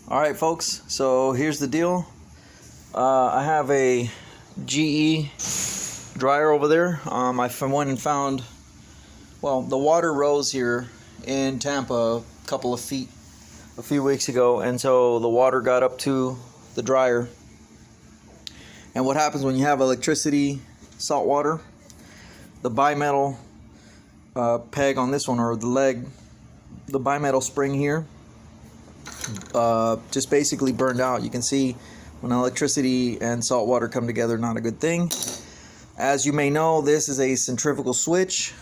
All right, folks, so here's the deal. I have a GE dryer over there. I went and found, well, the water rose here in Tampa a couple of feet a few weeks ago, and so the water got up to the dryer. And what happens when you have electricity, salt water, the bimetal peg on this one, or the leg, the bimetal spring here, just basically burned out. You can see when electricity and salt water come together, not a good thing. As you may know, this is a centrifugal switch.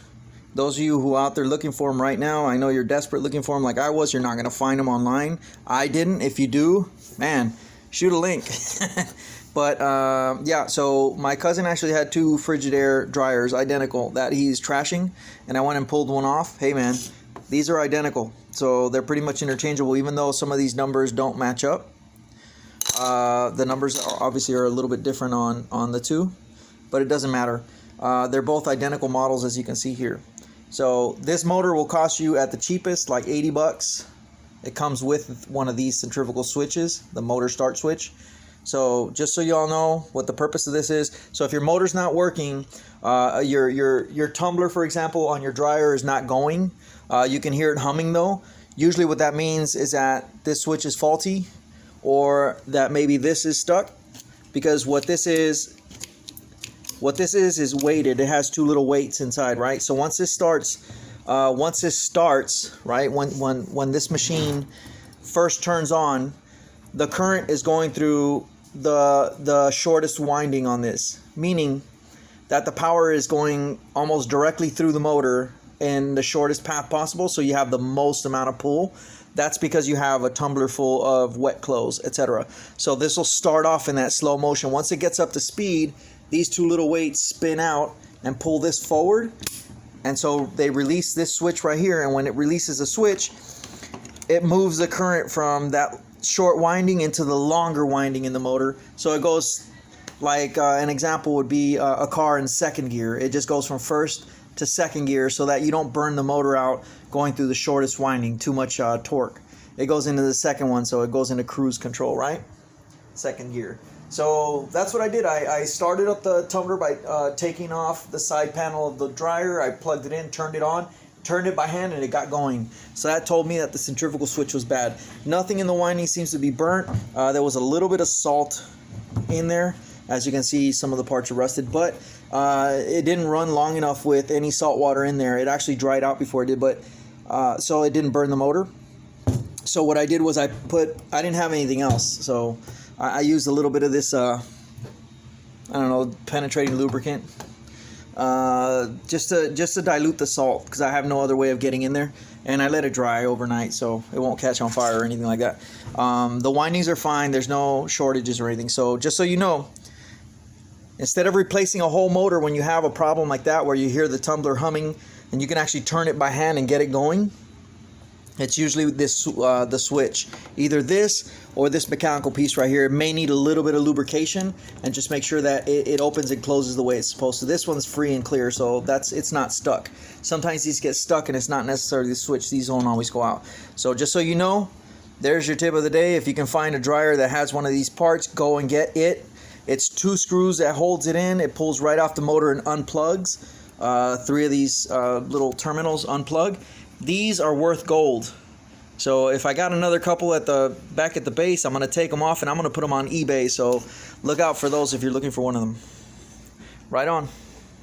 Those of you who are out there looking for them right now, I know you're desperate looking for them like I was. You're not going to find them online. I didn't. If you do, man, shoot a link. But yeah, so my cousin actually had two Frigidaire dryers, identical, that he's trashing, and I went and pulled one off. Hey man, these are identical, so they're pretty much interchangeable, even though some of these numbers don't match up. The numbers obviously are a little bit different on the two, but it doesn't matter. They're both identical models, as you can see here. So this motor will cost you at the cheapest like 80 bucks. It comes with one of these centrifugal switches, the motor start switch. So just so you all know what the purpose of this is. So if your motor's not working, your tumbler, for example, on your dryer is not going. You can hear it humming though. Usually what that means is that this switch is faulty, or that maybe this is stuck, because what this is weighted. It has two little weights inside, right? So once this starts, right, when this machine first turns on, the current is going through the shortest winding on this, meaning that the power is going almost directly through the motor in the shortest path possible, so you have the most amount of pull. That's because you have a tumbler full of wet clothes, etc. So this will start off in that slow motion. Once it gets up to speed, these two little weights spin out and pull this forward, and so they release this switch right here, and when it releases a switch, it moves the current from that short winding into the longer winding in the motor. So it goes like an example would be a car in second gear. It just goes from first to second gear so that you don't burn the motor out going through the shortest winding, too much torque. It goes into the second one, so it goes into cruise control, right? Second gear. So that's what I did. I started up the tumbler by taking off the side panel of the dryer. I plugged it in, turned it on, turned it by hand, and it got going. So that told me that the centrifugal switch was bad. Nothing in the winding seems to be burnt. There was a little bit of salt in there. As you can see, some of the parts are rusted, but it didn't run long enough with any salt water in there. It actually dried out before it did, but so it didn't burn the motor. So what I did was I didn't have anything else, so I used a little bit of this, I don't know, penetrating lubricant, just to dilute the salt, because I have no other way of getting in there, and I let it dry overnight so it won't catch on fire or anything like that. The windings are fine. There's no shortages or anything. So just so you know, instead of replacing a whole motor when you have a problem like that where you hear the tumbler humming and you can actually turn it by hand and get it going, it's usually this the switch, either this or this mechanical piece right here. It may need a little bit of lubrication, and just make sure that it opens and closes the way it's supposed to. This one's free and clear, so it's not stuck. Sometimes these get stuck and it's not necessarily the switch. These don't always go out. So just so you know, there's your tip of the day. If you can find a dryer that has one of these parts, go and get it. It's two screws that holds it in. It pulls right off the motor and unplugs. 3 of these little terminals unplug. These are worth gold. So if I got another couple back at the base, I'm going to take them off and I'm going to put them on eBay. So look out for those if you're looking for one of them. Right on.